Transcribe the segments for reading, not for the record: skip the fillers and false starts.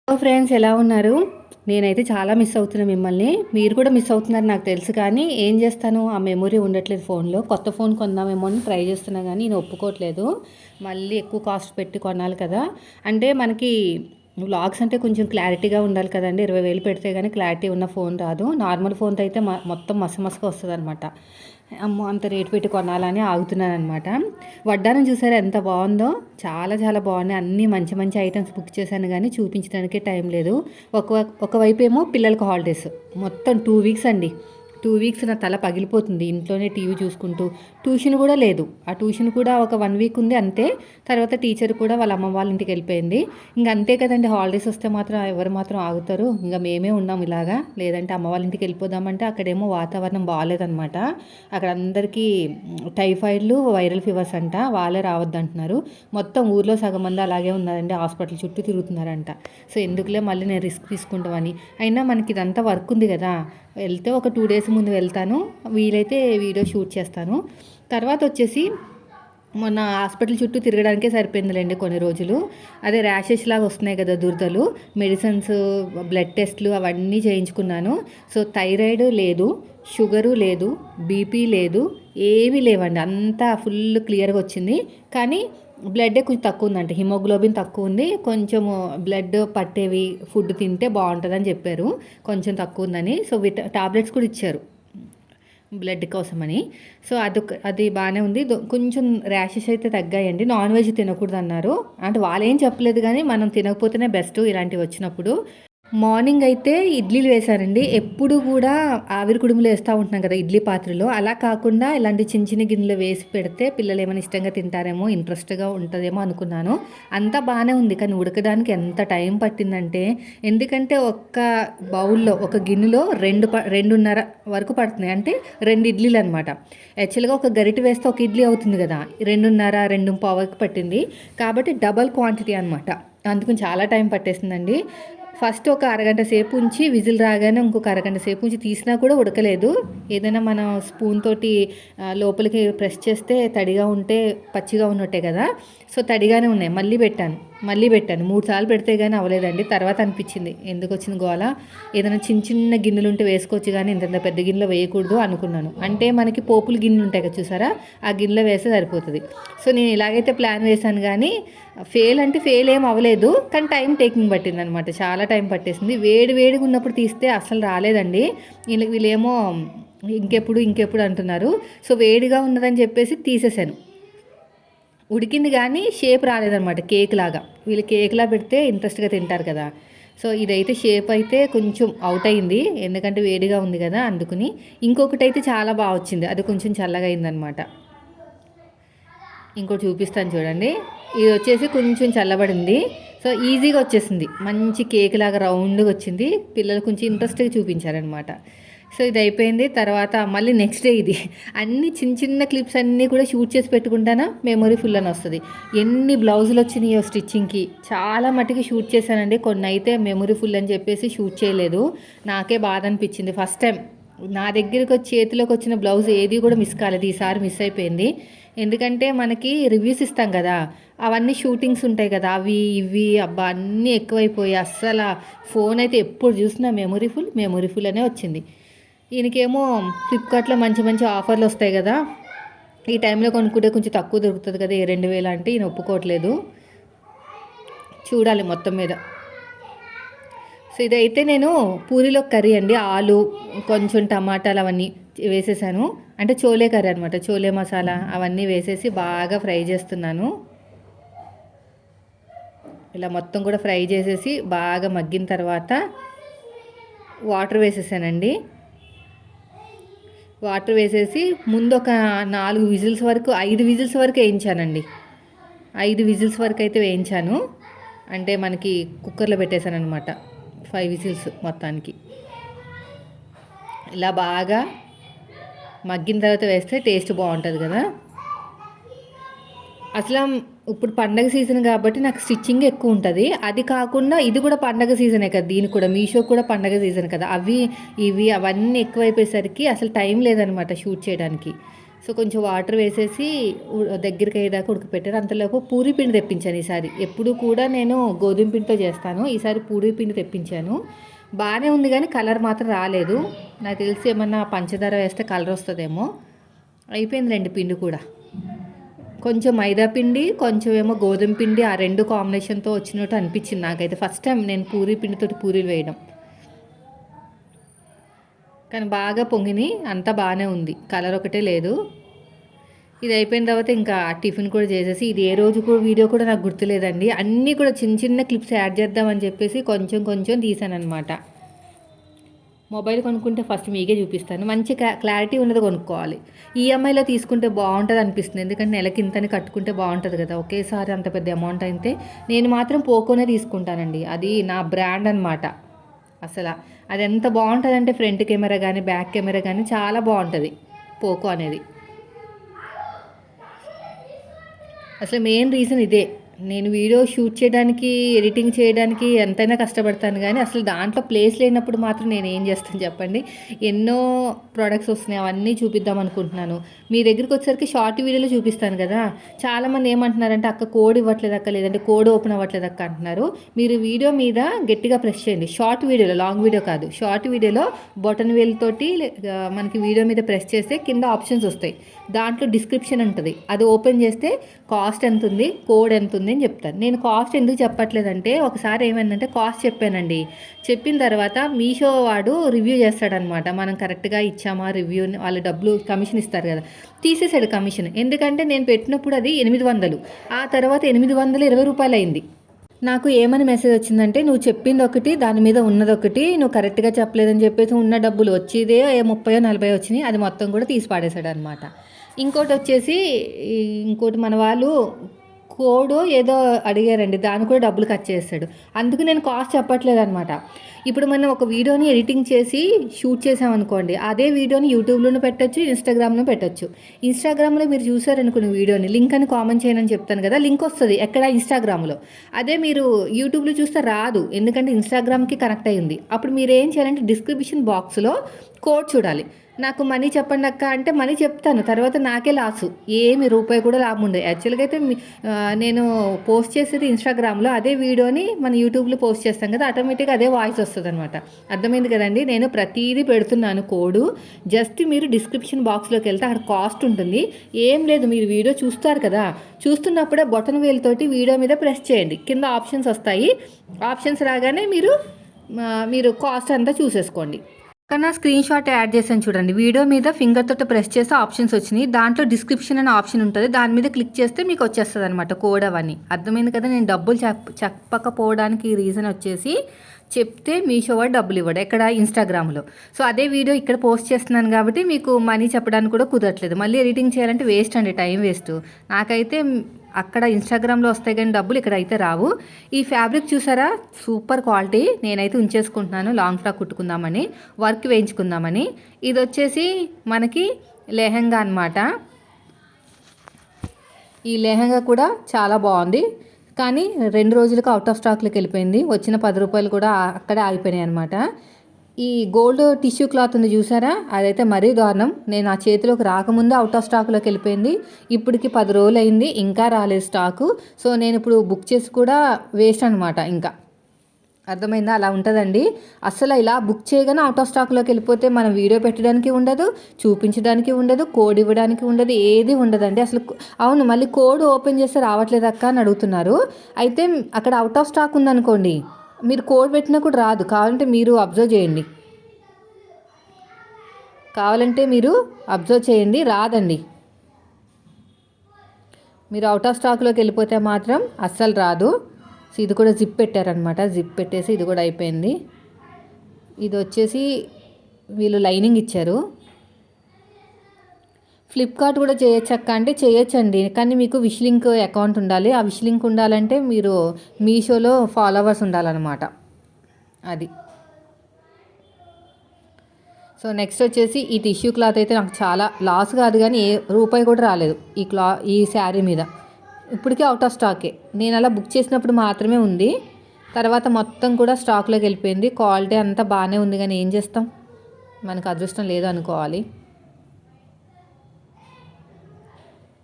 Hello friends, ఎలా ఉన్నారు? నేనైతే చాలా మిస్ అవుతున్నా మిమ్మల్ని. మీరు కూడా మిస్ అవుతున్నారు నాకు తెలుసు. కానీ ఏం చేస్తాను, ఆ మెమొరీ ఉండట్లేదు ఫోన్లో. కొత్త ఫోన్ కొందామేమో అని ట్రై చేస్తున్నా కానీ నేను ఒప్పుకోవట్లేదు. మళ్ళీ ఎక్కువ కాస్ట్ పెట్టి కొనాలి కదా. అంటే మనకి వ్లాగ్స్ అంటే కొంచెం క్లారిటీగా ఉండాలి కదండి. 20,000 పెడితే కానీ క్లారిటీ ఉన్న ఫోన్ రాదు. నార్మల్ ఫోన్తో అయితే మొత్తం మసమసగా వస్తుంది అనమాట. అమ్మో, అంత రేటు పెట్టి కొనాలని ఆగుతున్నాను అనమాట. వడ్డానం చూసారా ఎంత బాగుందో. చాలా చాలా బాగున్నాయి. అన్నీ మంచి మంచి ఐటమ్స్ బుక్ చేశాను కానీ చూపించడానికే టైం లేదు. ఒకవైపు ఏమో పిల్లలకి హాలిడేస్, మొత్తం 2 వీక్స్ అండి. 2 వీక్స్ నా తల పగిలిపోతుంది ఇంట్లోనే టీవీ చూసుకుంటూ. ట్యూషన్ కూడా లేదు. ఆ ట్యూషన్ కూడా ఒక 1 వీక్ ఉంది అంతే. తర్వాత టీచర్ కూడా వాళ్ళ అమ్మ వాళ్ళ ఇంటికి వెళ్ళిపోయింది. ఇంక అంతే కదండి, హాలిడేస్ వస్తే మాత్రం ఎవరు మాత్రం ఆగుతారు. ఇంకా మేమే ఉన్నాం ఇలాగా. లేదంటే అమ్మ వాళ్ళ ఇంటికి వెళ్ళిపోదామంటే అక్కడేమో వాతావరణం బాగాలేదనమాట. అక్కడ అందరికీ టైఫాయిడ్లు, వైరల్ ఫీవర్స్ అంట. వాళ్ళే రావద్దు అంటున్నారు. మొత్తం ఊర్లో సగం మంది అలాగే ఉన్నారండి. హాస్పిటల్ చుట్టూ తిరుగుతున్నారంట. సో ఎందుకులే మళ్ళీ నేను రిస్క్ తీసుకుంటామని. అయినా మనకి ఇదంతా వర్క్ ఉంది కదా. వెళ్తే ఒక 2 డేస్ ముందు వెళ్తాను, వీలైతే వీడియో షూట్ చేస్తాను. తర్వాత వచ్చేసి మొన్న హాస్పిటల్ చుట్టూ తిరగడానికే సరిపోయిందిలేండి కొన్ని రోజులు. అదే ర్యాషెస్ లాగా వస్తున్నాయి కదా, దురదలు. మెడిసిన్స్, బ్లడ్ టెస్ట్లు అవన్నీ చేయించుకున్నాను. సో థైరాయిడ్ లేదు, షుగరు లేదు, బీపీ లేదు, ఏమీ లేవండి. అంతా ఫుల్ క్లియర్గా వచ్చింది. కానీ బ్లడ్ కొంచెం తక్కువ ఉందంట, హిమోగ్లోబిన్ తక్కువ ఉంది. కొంచెము బ్లడ్ పట్టేవి ఫుడ్ తింటే బాగుంటుందని చెప్పారు. కొంచెం తక్కువ ఉందని. సో టాబ్లెట్స్ కూడా ఇచ్చారు బ్లడ్ కోసమని. సో అది బాగానే ఉంది. కొంచెం ర్యాషెస్ అయితే తగ్గాయండి. నాన్ వెజ్ తినకూడదు అన్నారు. అంటే వాళ్ళు ఏం చెప్పలేదు కానీ మనం తినకపోతేనే బెస్ట్ ఇలాంటివి వచ్చినప్పుడు. మార్నింగ్ అయితే ఇడ్లీలు వేశారండి. ఎప్పుడు కూడా ఆవిరి కుడుములు వేస్తూ ఉంటున్నాం కదా ఇడ్లీ పాత్రలో. అలా కాకుండా ఇలాంటి చిన్న చిన్న గిన్నెలు వేసి పెడితే పిల్లలు ఏమైనా ఇష్టంగా తింటారేమో, ఇంట్రెస్ట్గా ఉంటుందేమో అనుకున్నాను. అంతా బాగానే ఉంది. కానీ ఉడకడానికి ఎంత టైం పట్టిందంటే, ఎందుకంటే ఒక్క బౌల్లో, ఒక గిన్నెలో 2.5 వరకు పడుతున్నాయి. అంటే 2 ఇడ్లీలు అనమాట. యాక్చువల్గా ఒక గరిటె వేస్తే ఒక ఇడ్లీ అవుతుంది కదా, 2.5, 2.15 వరకు పట్టింది. కాబట్టి డబల్ క్వాంటిటీ అనమాట. అందుకని చాలా టైం పట్టేసిందండి. ఫస్ట్ ఒక అరగంట సేపు ఉంచి విజిల్ రాగానే ఇంకొక అరగంట సేపు ఉంచి తీసినా కూడా ఉడకలేదు. ఏదైనా మనం స్పూన్ తోటి లోపలికి ప్రెస్ చేస్తే తడిగా ఉంటే పచ్చిగా ఉన్నట్టే కదా. సో తడిగానే ఉన్నాయి. మళ్ళీ పెట్టాను 3 సార్లు పెడితే కానీ అవ్వలేదండి. తర్వాత అనిపించింది ఎందుకు వచ్చింది గోల, ఏదైనా చిన్న చిన్న గిన్నెలు ఉంటే వేసుకోవచ్చు కానీ ఇంత పెద్ద గిన్నెలో వేయకూడదు అనుకున్నాను. అంటే మనకి పోపులు గిన్నెలు ఉంటాయి కదా చూసారా, ఆ గిన్నెలో వేస్తే సరిపోతుంది. సో నేను ఇలాగైతే ప్లాన్ వేశాను కానీ ఫెయిల్ అంటే ఫెయిల్ ఏం అవ్వలేదు. కానీ టైం టేకింగ్ పట్టింది అనమాట. చాలా టైం పట్టేసింది. వేడిగా ఉన్నప్పుడు తీస్తే అసలు రాలేదండి. వీళ్ళేమో ఇంకెప్పుడు అంటున్నారు. సో వేడిగా ఉన్నదని చెప్పేసి తీసేసాను. ఉడికింది కానీ షేప్ రాలేదనమాట, కేక్ లాగా. వీళ్ళు కేక్లా పెడితే ఇంట్రెస్ట్గా తింటారు కదా. సో ఇదైతే షేప్ అయితే కొంచెం అవుట్ అయింది, ఎందుకంటే వేడిగా ఉంది కదా అందుకుని. ఇంకొకటి అయితే చాలా బాగా వచ్చింది, అది కొంచెం చల్లగా అయిందనమాట. ఇంకోటి చూపిస్తాను చూడండి. ఇది వచ్చేసి కొంచెం చల్లబడింది. సో ఈజీగా వచ్చేసింది, మంచి కేక్ లాగా రౌండ్గా వచ్చింది. పిల్లలు కొంచెం ఇంట్రెస్ట్గా చూపించారనమాట. సో ఇది అయిపోయింది. తర్వాత మళ్ళీ నెక్స్ట్ డే ఇది అన్ని చిన్న చిన్న క్లిప్స్ అన్నీ కూడా షూట్ చేసి పెట్టుకుంటానా, మెమొరీ ఫుల్ అని వస్తుంది. ఎన్ని బ్లౌజులు వచ్చినాయో స్టిచ్చింగ్కి, చాలా మటుకి షూట్ చేశానండి. కొన్ని అయితే మెమొరీ ఫుల్ అని చెప్పేసి షూట్ చేయలేదు. నాకే బాధ అనిపించింది. ఫస్ట్ టైం నా దగ్గరికి వచ్చి చేతిలోకి వచ్చిన బ్లౌజ్ ఏది కూడా మిస్ కాలేదు. ఈసారి మిస్ అయిపోయింది. ఎందుకంటే మనకి రివ్యూస్ ఇస్తాం కదా, అవన్నీ షూటింగ్స్ ఉంటాయి కదా, అవి ఇవి అబ్బా అన్నీ ఎక్కువైపోయి అస్సలు ఫోన్ అయితే ఎప్పుడు చూసినా మెమొరీ ఫుల్ అనే వచ్చింది. ఈయనకేమో ఫ్లిప్కార్ట్లో మంచి మంచి ఆఫర్లు వస్తాయి కదా, ఈ టైంలో కొనుక్కుంటే కొంచెం తక్కువ దొరుకుతుంది కదా, 2,000 అంటే ఈయన ఒప్పుకోవట్లేదు. చూడాలి మొత్తం మీద. సో ఇదైతే నేను పూరీలో కర్రీ అండి. ఆలు, కొంచెం టమాటాలు అవన్నీ వేసేసాను. అంటే చోలే కర్రీ అనమాట. చోలే మసాలా అవన్నీ వేసేసి బాగా ఫ్రై చేస్తున్నాను. ఇలా మొత్తం కూడా ఫ్రై చేసేసి బాగా మగ్గిన తర్వాత వాటర్ వేసేసానండి. వాటర్ వేసేసి ముందు ఒక 4 విజిల్స్ వరకు, 5 విజిల్స్ వరకు వేయించానండి. 5 విజిల్స్ వరకు అయితే వేయించాను. అంటే మనకి కుక్కర్లో పెట్టేశాను అనమాట 5 విజిల్స్ మొత్తానికి. ఇలా బాగా మగ్గిన తర్వాత వేస్తే టేస్ట్ బాగుంటుంది కదా. అసలు ఇప్పుడు పండగ సీజన్ కాబట్టి నాకు స్టిచ్చింగ్ ఎక్కువ ఉంటుంది. అది కాకుండా ఇది కూడా పండగ సీజనే కదా, దీనికి కూడా మీషో కూడా పండగ సీజన్ కదా. అవి ఇవి అవన్నీ ఎక్కువైపోయేసరికి అసలు టైం లేదనమాట షూట్ చేయడానికి. సో కొంచెం వాటర్ వేసేసి దగ్గరికి అయ్యేదాకా ఉడకపెట్టారు. అంతలోపు పూరీ పిండి తెప్పించాను ఈసారి. ఎప్పుడు కూడా నేను గోధుమ పిండితో చేస్తాను, ఈసారి పూరీ పిండి తెప్పించాను. బాగానే ఉంది కానీ కలర్ మాత్రం రాలేదు. నాకు తెలిసి ఏమన్నా పంచదార వేస్తే కలర్ వస్తుందేమో. అయిపోయింది 2 పిండి కూడా. కొంచెం మైదా పిండి, కొంచెం ఏమో గోధుమ పిండి, ఆ 2 కాంబినేషన్తో వచ్చినట్టు అనిపించింది నాకైతే. ఫస్ట్ టైం నేను పూరీ పిండితోటి పూరీలు వేయడం. కానీ బాగా పొంగిని, అంతా బాగానే ఉంది, కలర్ ఒకటే లేదు. ఇది అయిపోయిన తర్వాత ఇంకా టిఫిన్ కూడా చేసేసి, ఇది ఏ రోజు కూడా వీడియో కూడా నాకు గుర్తులేదండి. అన్నీ కూడా చిన్న చిన్న క్లిప్స్ యాడ్ చేద్దామని చెప్పేసి కొంచెం కొంచెం తీసాను అనమాట. మొబైల్ కొనుక్కుంటే ఫస్ట్ మీకే చూపిస్తాను. మంచి క్లారిటీ ఉన్నది కొనుక్కోవాలి. ఈఎంఐలో తీసుకుంటే బాగుంటుంది అనిపిస్తుంది, ఎందుకంటే నెలకి ఇంతని కట్టుకుంటే బాగుంటుంది కదా. ఒకేసారి అంత పెద్ద అమౌంట్ అయితే నేను మాత్రం పోకోనే తీసుకుంటానండి. అది నా బ్రాండ్ అనమాట. అసలు అది ఎంత బాగుంటుందంటే ఫ్రంట్ కెమెరా కానీ బ్యాక్ కెమెరా కానీ చాలా బాగుంటుంది పోకో అనేది. అసలు మెయిన్ రీజన్ ఇదే. నేను వీడియో షూట్ చేయడానికి, ఎడిటింగ్ చేయడానికి ఎంతైనా కష్టపడతాను, కానీ అసలు దాంట్లో ప్లేస్ లేనప్పుడు మాత్రం నేను ఏం చేస్తాను చెప్పండి. ఎన్నో ప్రోడక్ట్స్ వస్తున్నాయి, అవన్నీ చూపిద్దాం అనుకుంటున్నాను. మీ దగ్గరికి వచ్చేసరికి షార్ట్ వీడియోలో చూపిస్తాను కదా. చాలామంది ఏమంటున్నారంటే అక్క కోడ్ ఇవ్వట్లేదు అక్క, లేదంటే కోడ్ ఓపెన్ అవ్వట్లేదు అక్క అంటున్నారు. మీరు వీడియో మీద గట్టిగా ప్రెస్ చేయండి. షార్ట్ వీడియోలో, లాంగ్ వీడియో కాదు, షార్ట్ వీడియోలో బటన్ వేల్ తోటి మనకి వీడియో మీద ప్రెస్ చేస్తే కింద ఆప్షన్స్ వస్తాయి. దాంట్లో డిస్క్రిప్షన్ ఉంటుంది, అది ఓపెన్ చేస్తే కాస్ట్ ఎంత ఉంది, కోడ్ ఎంత ఉంది అని చెప్తాను. నేను కాస్ట్ ఎందుకు చెప్పట్లేదంటే, ఒకసారి ఏమైందంటే కాస్ట్ చెప్పానండి. చెప్పిన తర్వాత మీషో వాడు రివ్యూ చేస్తాడనమాట. మనం కరెక్ట్గా ఇచ్చామా రివ్యూ, వాళ్ళు డబ్బులు కమిషన్ ఇస్తారు కదా, తీసేసాడు కమిషన్. ఎందుకంటే నేను పెట్టినప్పుడు అది 800, ఆ తర్వాత 820 రూపాయలు అయింది. నాకు ఏమని మెసేజ్ వచ్చిందంటే, నువ్వు చెప్పింది ఒకటి, దాని మీద ఉన్నది ఒకటి, నువ్వు కరెక్ట్గా చెప్పలేదని చెప్పేసి ఉన్న డబ్బులు వచ్చేదే 30-40 వచ్చినాయి, అది మొత్తం కూడా తీసి పాడేశాడు అనమాట. ఇంకోటి మన వాళ్ళు కోడ్ ఏదో అడిగారండి, దాన్ని కూడా డబ్బులు కట్ చేస్తాడు. అందుకు నేను కాస్ట్ చెప్పట్లేదు అనమాట. ఇప్పుడు మనం ఒక వీడియోని ఎడిటింగ్ చేసి షూట్ చేసామనుకోండి, అదే వీడియోని యూట్యూబ్లోనూ పెట్టచ్చు, ఇన్స్టాగ్రామ్లో పెట్టచ్చు. ఇన్స్టాగ్రామ్లో మీరు చూసారనుకున్న వీడియోని లింక్ అని కామెంట్ చేయనని చెప్తాను కదా, లింక్ వస్తుంది ఎక్కడ, ఇన్స్టాగ్రామ్లో. అదే మీరు యూట్యూబ్లో చూస్తే రాదు, ఎందుకంటే ఇన్స్టాగ్రామ్కి కనెక్ట్ అయ్యింది. అప్పుడు మీరు ఏం చేయాలంటే డిస్క్రిప్షన్ బాక్స్లో కోడ్ చూడాలి. నాకు మనీ చెప్పండి అక్క అంటే మనీ చెప్తాను, తర్వాత నాకే లాసు, ఏమి రూపాయి కూడా లాభం ఉండదు. యాక్చువల్గా అయితే నేను పోస్ట్ చేసేది ఇన్స్టాగ్రామ్లో, అదే వీడియోని మన యూట్యూబ్లో పోస్ట్ చేస్తాం కదా, ఆటోమేటిక్గా అదే వాయిస్ వస్తుంది అనమాట. అర్థమైంది కదండి. నేను ప్రతిదీ పెడుతున్నాను కోడు. జస్ట్ మీరు డిస్క్రిప్షన్ బాక్స్లోకి వెళ్తే అక్కడ కాస్ట్ ఉంటుంది. ఏం లేదు, మీరు వీడియో చూస్తారు కదా, చూస్తున్నప్పుడే బటన్ వేలుతోటి వీడియో మీద ప్రెస్ చేయండి, కింద ఆప్షన్స్ వస్తాయి. ఆప్షన్స్ రాగానే మీరు కాస్ట్ అంతా చూసేసుకోండి. కానీ స్క్రీన్ షాట్ యాడ్ చేశాను చూడండి, వీడియో మీద ఫింగర్ తోటి ప్రెస్ చేస్తే ఆప్షన్స్ వచ్చినాయి. దాంట్లో డిస్క్రిప్షన్ అనే ఆప్షన్ ఉంటుంది, దాని మీద క్లిక్ చేస్తే మీకు వచ్చేస్తుంది అనమాట కోడ్ అవన్నీ. అర్థమైంది కదా. నేను డబ్బులు చెప్పకపోవడానికి రీజన్ వచ్చేసి, చెప్తే మీషో వాడు డబ్బులు ఇవ్వడు, ఎక్కడ, ఇన్స్టాగ్రామ్లో. సో అదే వీడియో ఇక్కడ పోస్ట్ చేస్తున్నాను కాబట్టి మీకు మనీ చెప్పడానికి కూడా కుదరట్లేదు. మళ్ళీ ఎడిటింగ్ చేయాలంటే వేస్ట్ అండి, టైం వేస్ట్. నాకైతే అక్కడ ఇన్స్టాగ్రామ్లో వస్తాయి కానీ డబ్బులు ఇక్కడ అయితే రావు. ఈ ఫ్యాబ్రిక్ చూసారా, సూపర్ క్వాలిటీ. నేనైతే ఉంచేసుకుంటున్నాను, లాంగ్ ఫ్రాక్ కుట్టుకుందామని, వర్క్ వేయించుకుందామని. ఇది వచ్చేసి మనకి లెహంగా అనమాట. ఈ లెహంగా కూడా చాలా బాగుంది, కానీ 2 రోజులకు అవుట్ ఆఫ్ స్టాక్లోకి వెళ్ళిపోయింది. వచ్చిన 10 రూపాయలు కూడా అక్కడే ఆగిపోయినాయి అనమాట. ఈ గోల్డ్ టిష్యూ క్లాత్ ఉంది చూసారా, అదైతే మరీ దారుణం. నేను ఆ చేతిలోకి రాకముందే అవుట్ ఆఫ్ స్టాక్లోకి వెళ్ళిపోయింది. ఇప్పటికి 10 రోజులు అయింది, ఇంకా రాలేదు స్టాకు. సో నేను ఇప్పుడు బుక్ చేసి కూడా వేస్ట్ అనమాట. ఇంకా అర్థమైందా, అలా ఉంటుందండి. అసలు ఇలా బుక్ చేయగానే అవుట్ ఆఫ్ స్టాక్లోకి వెళ్ళిపోతే మనం వీడియో పెట్టడానికి ఉండదు, చూపించడానికి ఉండదు, కోడ్ ఇవ్వడానికి ఉండదు, ఏది ఉండదండి అసలు. అవును, మళ్ళీ కోడ్ ఓపెన్ చేస్తే రావట్లేదు అక్క అని అడుగుతున్నారు. అయితే అక్కడ అవుట్ ఆఫ్ స్టాక్ ఉందనుకోండి, మీరు కోడ్ పెట్టినా కూడా రాదు. కావాలంటే మీరు అబ్జర్వ్ చేయండి, రాదండి. మీరు అవుట్ ఆఫ్ స్టాక్లోకి వెళ్ళిపోతే మాత్రం అస్సలు రాదు. సో ఇది కూడా జిప్ పెట్టారనమాట, జిప్ పెట్టేసి ఇది కూడా అయిపోయింది. ఇది వచ్చేసి వీళ్ళు లైనింగ్ ఇచ్చారు. ఫ్లిప్కార్ట్ కూడా చేయొచ్చక్క అంటే చేయొచ్చండి, కానీ మీకు విష్ లింక్ అకౌంట్ ఉండాలి. ఆ విష్ లింక్ ఉండాలంటే మీరు మీషోలో ఫాలోవర్స్ ఉండాలన్నమాట, అది. సో నెక్స్ట్ వచ్చేసి ఈ టిష్యూ క్లాత్ అయితే నాకు చాలా లాస్ కాదు, కానీ రూపాయి కూడా రాలేదు ఈ శారీ మీద. ఇప్పటికే అవుట్ ఆఫ్ స్టాకే. నేను అలా బుక్ చేసినప్పుడు మాత్రమే ఉంది, తర్వాత మొత్తం కూడా స్టాక్లోకి వెళ్ళిపోయింది. క్వాలిటీ అంతా బాగానే ఉంది, కానీ ఏం చేస్తాం, మనకు అదృష్టం లేదు అనుకోవాలి.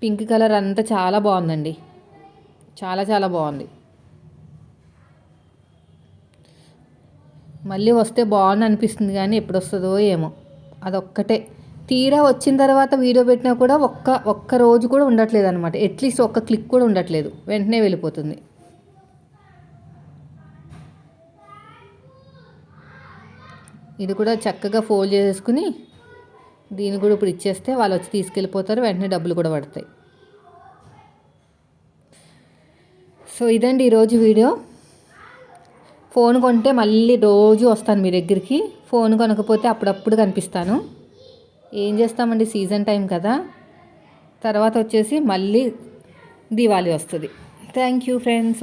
పింక్ కలర్ అంతా చాలా బాగుందండి, చాలా చాలా బాగుంది. మళ్ళీ వస్తే బాగుంది అనిపిస్తుంది కానీ ఎప్పుడు వస్తుందో ఏమో. అదొక్కటే తీరా వచ్చిన తర్వాత వీడియో పెట్టినా కూడా ఒక్క రోజు కూడా ఉండట్లేదు అనమాట. అట్లీస్ట్ ఒక్క క్లిక్ కూడా ఉండట్లేదు, వెంటనే వెళ్ళిపోతుంది. ఇది కూడా చక్కగా ఫోల్డ్ చేసేసుకుని దీన్ని కూడా ఇప్పుడు ఇచ్చేస్తే వాళ్ళు వచ్చి తీసుకెళ్ళిపోతారు, వెంటనే డబ్బులు కూడా పడతాయి. సో ఇదండి ఈరోజు వీడియో. ఫోన్ కొంటే మళ్ళీ రోజు వస్తాను మీ దగ్గరికి, ఫోన్ కొనకపోతే అప్పుడప్పుడు కనిపిస్తాను. ఏం చేస్తామండి, సీజన్ టైం కదా. తర్వాత వచ్చేసి మళ్ళీ దివాళీ వస్తుంది. Thank you friends.